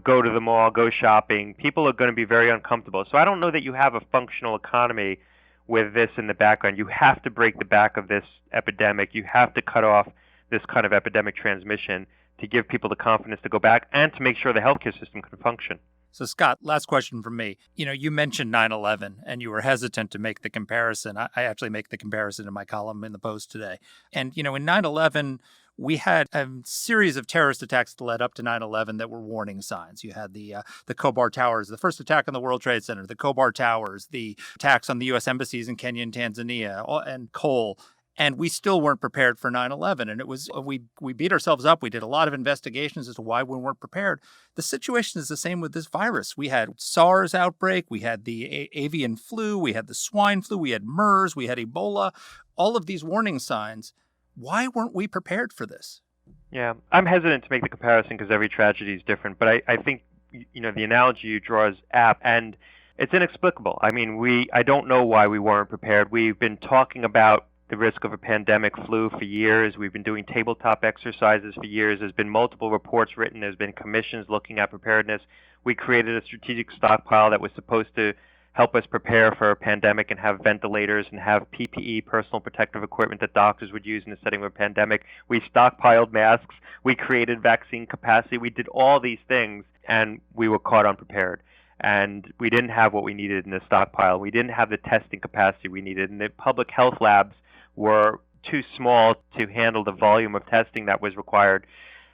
S4: go to the mall, go shopping. People are going to be very uncomfortable. So I don't know that you have a functional economy with this in the background. You have to break the back of this epidemic. You have to cut off this kind of epidemic transmission to give people the confidence to go back and to make sure the healthcare system can function.
S3: So, Scott, last question from me. You mentioned 9/11, and you were hesitant to make the comparison. I actually make the comparison in my column in the Post today. And, in 9/11, we had a series of terrorist attacks that led up to 9/11 that were warning signs. You had the Khobar Towers, the first attack on the World Trade Center, the Khobar Towers, the attacks on the U.S. embassies in Kenya and Tanzania, and Cole. And we still weren't prepared for 9/11. And it was, we beat ourselves up. We did a lot of investigations as to why we weren't prepared. The situation is the same with this virus. We had SARS outbreak. We had the avian flu. We had the swine flu. We had MERS. We had Ebola. All of these warning signs. Why weren't we prepared for this?
S4: Yeah, I'm hesitant to make the comparison because every tragedy is different. But I think, the analogy you draw is apt. And it's inexplicable. I mean, I don't know why we weren't prepared. We've been talking about the risk of a pandemic flu for years. We've been doing tabletop exercises for years. There's been multiple reports written. There's been commissions looking at preparedness. We created a strategic stockpile that was supposed to help us prepare for a pandemic and have ventilators and have PPE, personal protective equipment that doctors would use in the setting of a pandemic. We stockpiled masks. We created vaccine capacity. We did all these things, and we were caught unprepared. And we didn't have what we needed in the stockpile. We didn't have the testing capacity we needed. And the public health labs were too small to handle the volume of testing that was required.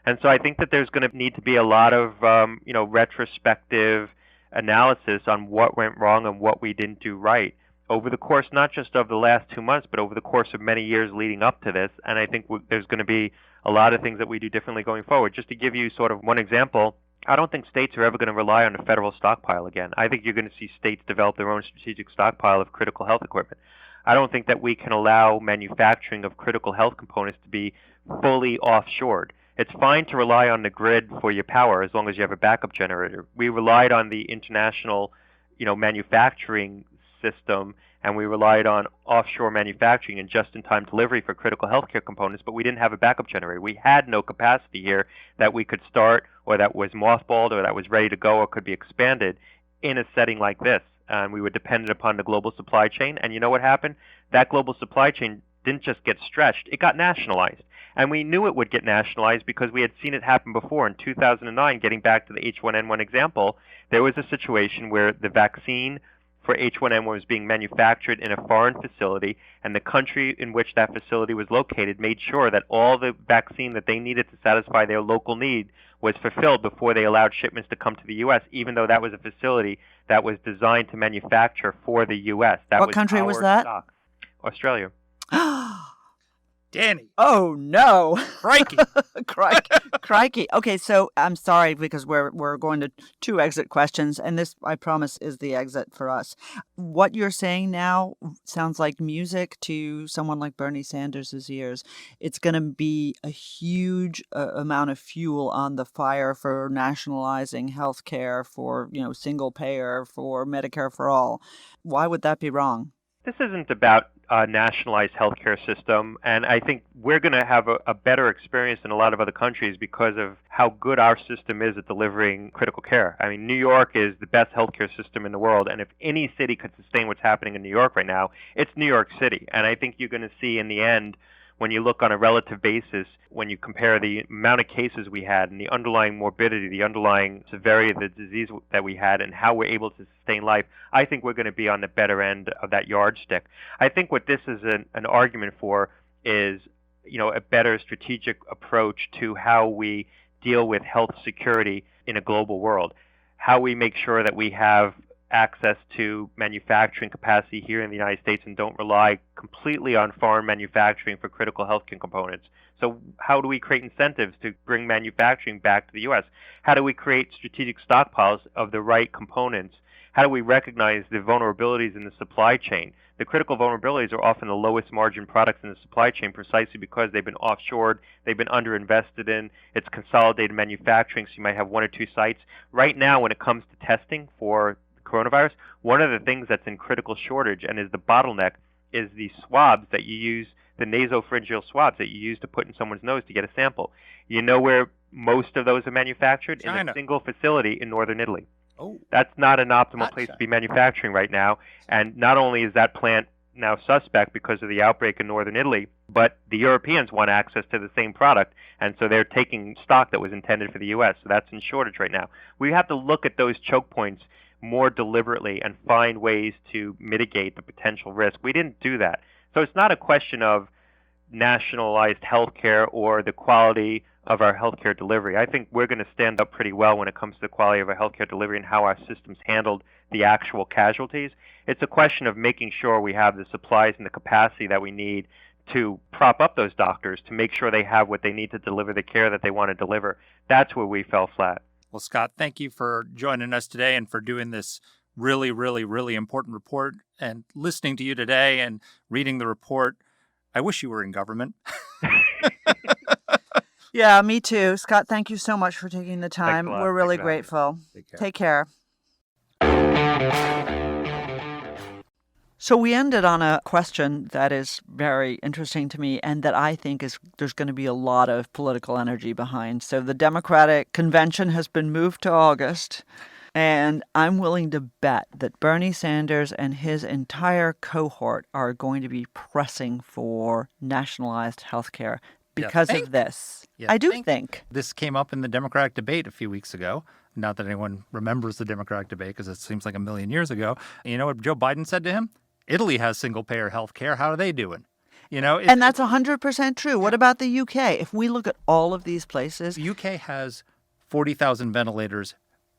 S4: And so I think that there's going to need to be a lot of, retrospective analysis on what went wrong and what we didn't do right. over the course not just of the last 2 months, but over the course of many years leading up to this. And I think there's going to be a lot of things that we do differently going forward. Just to give you sort of one example, I don't think states are ever going to rely on a federal stockpile again. I think you're going to see states develop their own strategic stockpile of critical health equipment. I don't think that we can allow manufacturing of critical health components to be fully offshored. It's fine to rely on the grid for your power as long as you have a backup generator. We relied on the international, manufacturing system, and we relied on offshore manufacturing and just-in-time delivery for critical healthcare components, but we didn't have a backup generator. We had no capacity here that we could start or that was mothballed or that was ready to go or could be expanded in a setting like this. And we were dependent upon the global supply chain. And you know what happened? That global supply chain didn't just get stretched, it got nationalized. And we knew it would get nationalized because we had seen it happen before. In 2009, getting back to the H1N1 example, there was a situation where the vaccine for H1N1 was being manufactured in a foreign facility, and the country in which that facility was located made sure that all the vaccine that they needed to satisfy their local need was fulfilled before they allowed shipments to come to the U.S., even though that was a facility that was designed to manufacture for the U.S.
S2: What country was that?
S4: Stock. Australia.
S3: Danny.
S2: Oh, no.
S3: Crikey.
S2: Crikey. Okay, so I'm sorry because we're going to 2 exit questions, and this, I promise, is the exit for us. What you're saying now sounds like music to someone like Bernie Sanders' ears. It's going to be a huge amount of fuel on the fire for nationalizing health care, for single payer, for Medicare for all. Why would that be wrong?
S4: This isn't about a nationalized healthcare system, and I think we're going to have a better experience than a lot of other countries because of how good our system is at delivering critical care. I mean, New York is the best healthcare system in the world, and if any city could sustain what's happening in New York right now, it's New York City. And I think you're going to see in the end, when you look on a relative basis, when you compare the amount of cases we had and the underlying morbidity, the underlying severity of the disease that we had and how we're able to sustain life, I think we're going to be on the better end of that yardstick. I think what this is an argument for is, a better strategic approach to how we deal with health security in a global world, how we make sure that we have access to manufacturing capacity here in the United States and don't rely completely on foreign manufacturing for critical healthcare components. So how do we create incentives to bring manufacturing back to the U.S.? How do we create strategic stockpiles of the right components? How do we recognize the vulnerabilities in the supply chain? The critical vulnerabilities are often the lowest margin products in the supply chain precisely because they've been offshored, they've been underinvested in, it's consolidated manufacturing, so you might have 1 or 2 sites. Right now, when it comes to testing for coronavirus, one of the things that's in critical shortage and is the bottleneck is the swabs that you use, the nasopharyngeal swabs that you use to put in someone's nose to get a sample. You know where most of those are manufactured?
S3: China.
S4: In a single facility in northern Italy.
S3: Oh.
S4: That's not an optimal
S3: Not
S4: place
S3: China.
S4: to be manufacturing right now. And not only is that plant now suspect because of the outbreak in northern Italy, but the Europeans want access to the same product, and so they're taking stock that was intended for the U.S., so that's in shortage right now. We have to look at those choke points more deliberately and find ways to mitigate the potential risk. We didn't do that. So it's not a question of nationalized healthcare or the quality of our healthcare delivery. I think we're going to stand up pretty well when it comes to the quality of our healthcare delivery and how our systems handled the actual casualties. It's a question of making sure we have the supplies and the capacity that we need to prop up those doctors, to make sure they have what they need to deliver the care that they want to deliver. That's where we fell flat.
S3: Well, Scott, thank you for joining us today and for doing this really, really, really important report. And listening to you today and reading the report, I wish you were in government.
S2: Yeah, me too. Scott, thank you so much for taking the time.
S4: Thanks a lot.
S2: We're really
S4: Thanks for having me.
S2: grateful.
S3: Take care.
S2: Take care. So we ended on a question that is very interesting to me and that I think there's going to be a lot of political energy behind. So the Democratic convention has been moved to August, and I'm willing to bet that Bernie Sanders and his entire cohort are going to be pressing for nationalized health care because of this. I do think.
S3: This came up in the Democratic debate a few weeks ago. Not that anyone remembers the Democratic debate because it seems like a million years ago. You know what Joe Biden said to him? Italy has single-payer health care. How are they doing?
S2: And that's 100% true. What about the UK? If we look at all of these places.
S3: The UK has 40,000 ventilators,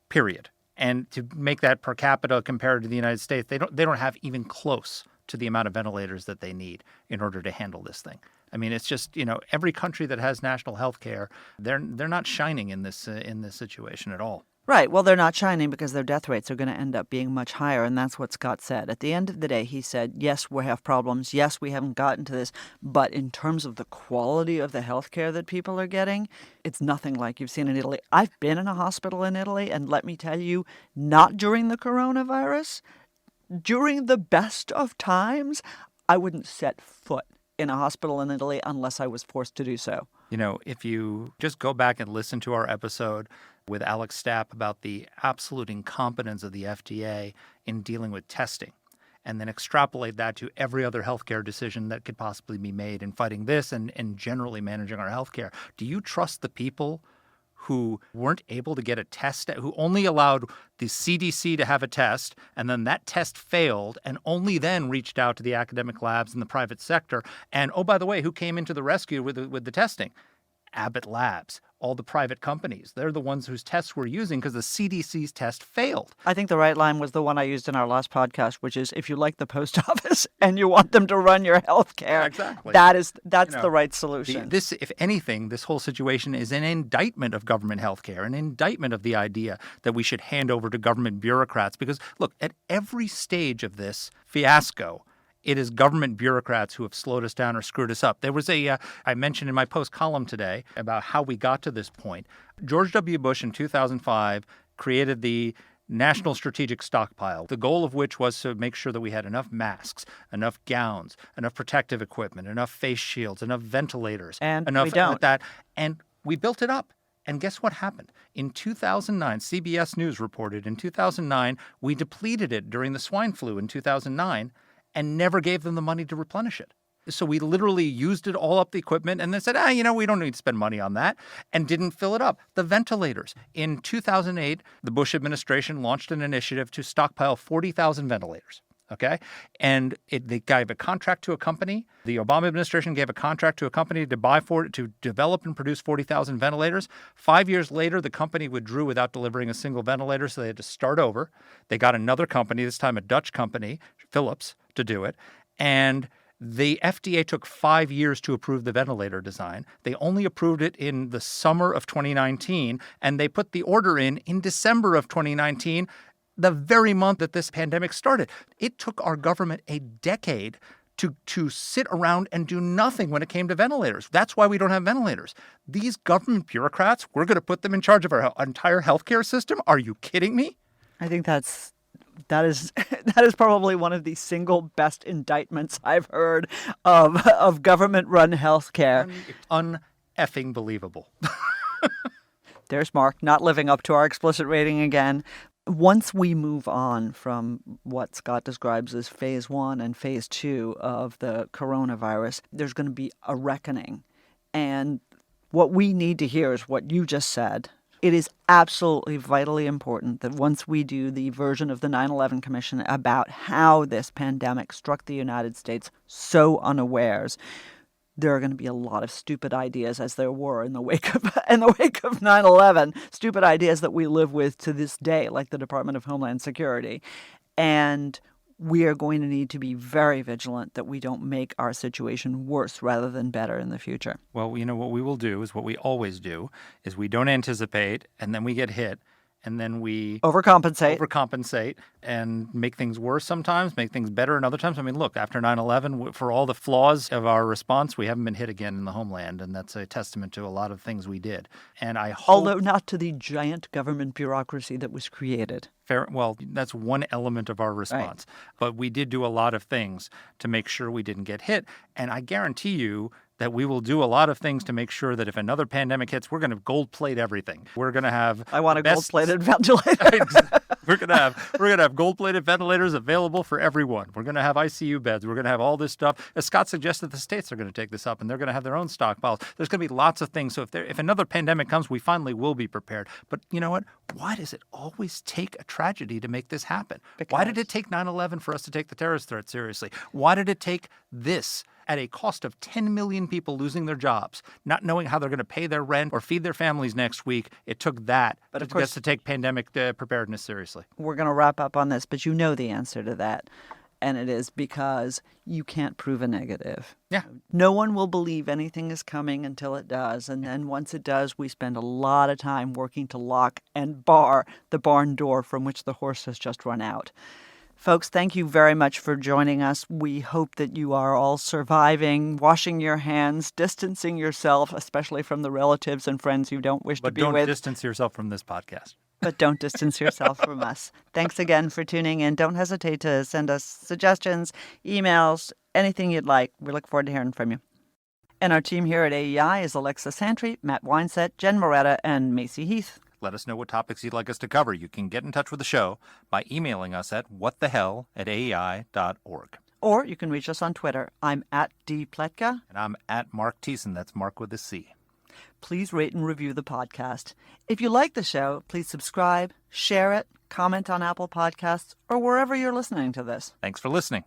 S3: period. And to make that per capita compared to the United States, they don't have even close to the amount of ventilators that they need in order to handle this thing. I mean, it's just, every country that has national health care, they're not shining in this situation at all.
S2: Right. Well, they're not shining because their death rates are going to end up being much higher. And that's what Scott said. At the end of the day, he said, yes, we have problems. Yes, we haven't gotten to this. But in terms of the quality of the health care that people are getting, it's nothing like you've seen in Italy. I've been in a hospital in Italy, and let me tell you, not during the coronavirus, during the best of times, I wouldn't set foot in a hospital in Italy unless I was forced to do so.
S3: If you just go back and listen to our episode with Alex Stapp about the absolute incompetence of the FDA in dealing with testing, and then extrapolate that to every other healthcare decision that could possibly be made in fighting this and generally managing our healthcare, do you trust the people who weren't able to get a test, who only allowed the CDC to have a test, and then that test failed, and only then reached out to the academic labs in the private sector? And, oh, by the way, who came into the rescue with the testing? Abbott Labs, all the private companies. They're the ones whose tests we're using because the CDC's test failed.
S2: I think the right line was the one I used in our last podcast, which is if you like the post office and you want them to run your health care,
S3: exactly.
S2: that's the right solution.
S3: If anything, this whole situation is an indictment of government health care, an indictment of the idea that we should hand over to government bureaucrats. Because, look, at every stage of this fiasco, it is government bureaucrats who have slowed us down or screwed us up. There was I mentioned in my post column today about how we got to this point. George W. Bush in 2005 created the National Strategic Stockpile, the goal of which was to make sure that we had enough masks, enough gowns, enough protective equipment, enough face shields, enough ventilators,
S2: and
S3: enough
S2: we don't.
S3: Like that. And we built it up. And guess what happened? In 2009, CBS News reported in 2009, we depleted it during the swine flu in 2009 and never gave them the money to replenish it. So we literally used it all up, the equipment, and then said, we don't need to spend money on that, and didn't fill it up. The ventilators. In 2008, the Bush administration launched an initiative to stockpile 40,000 ventilators. Okay. And they gave a contract to a company. The Obama administration gave a contract to a company to develop and produce 40,000 ventilators. 5 years later, the company withdrew without delivering a single ventilator, so they had to start over. They got another company, this time a Dutch company, Philips, to do it. And the FDA took 5 years to approve the ventilator design. They only approved it in the summer of 2019, and they put the order in December of 2019, the very month that this pandemic started. It took our government a decade to sit around and do nothing when it came to ventilators. That's why we don't have ventilators. These government bureaucrats, we're going to put them in charge of our entire healthcare system? Are you kidding me?
S2: I think that is probably one of the single best indictments I've heard of government-run healthcare.
S3: Un-effing believable.
S2: There's Mark not living up to our explicit rating again. Once we move on from what Scott describes as phase 1 and phase 2 of the coronavirus, there's going to be a reckoning. And what we need to hear is what you just said. It is absolutely vitally important that once we do the version of the 9/11 Commission about how this pandemic struck the United States so unawares, there are going to be a lot of stupid ideas, as there were in the wake of 9/11, stupid ideas that we live with to this day, like the Department of Homeland Security. And we are going to need to be very vigilant that we don't make our situation worse rather than better in the future.
S3: Well, what we will do is what we always do, is we don't anticipate, and then we get hit, and then we overcompensate and make things worse sometimes, make things better and other times. I mean, look, after 9/11, for all the flaws of our response, we haven't been hit again in the homeland, and that's a testament to a lot of things we did. And I hope...
S2: Although not to the giant government bureaucracy that was created.
S3: Well, that's one element of our response. Right. But we did do a lot of things to make sure we didn't get hit. And I guarantee you that we will do a lot of things to make sure that if another pandemic hits, we're going to gold plate everything. We're going to have...
S2: I want a gold-plated ventilator.
S3: We're going to have gold-plated ventilators available for everyone. We're going to have ICU beds. We're going to have all this stuff. As Scott suggested, the states are going to take this up, and they're going to have their own stockpiles. There's going to be lots of things. So if another pandemic comes, we finally will be prepared. But you know what? Why does it always take a tragedy to make this happen? Why did it take 9/11 for us to take the terrorist threat seriously? Why did it take this at a cost of 10 million people losing their jobs, not knowing how they're going to pay their rent or feed their families next week. It took that to take pandemic preparedness seriously.
S2: We're going to wrap up on this, but you know the answer to that. And it is because you can't prove a negative.
S3: Yeah.
S2: No one will believe anything is coming until it does. And then once it does, we spend a lot of time working to lock and bar the barn door from which the horse has just run out. Folks, thank you very much for joining us. We hope that you are all surviving, washing your hands, distancing yourself, especially from the relatives and friends you don't wish to be with.
S3: But don't distance yourself from this podcast.
S2: But don't distance yourself from us. Thanks again for tuning in. Don't hesitate to send us suggestions, emails, anything you'd like. We look forward to hearing from you. And our team here at AEI is Alexa Santry, Matt Weinset, Jen Moretta, and Macy Heath.
S3: Let us know what topics you'd like us to cover. You can get in touch with the show by emailing us at whatthehell@aei.org.
S2: Or you can reach us on Twitter. I'm at @dpletka.
S3: And I'm at Mark Thiessen. That's Mark with a C.
S2: Please rate and review the podcast. If you like the show, please subscribe, share it, comment on Apple Podcasts, or wherever you're listening to this.
S3: Thanks for listening.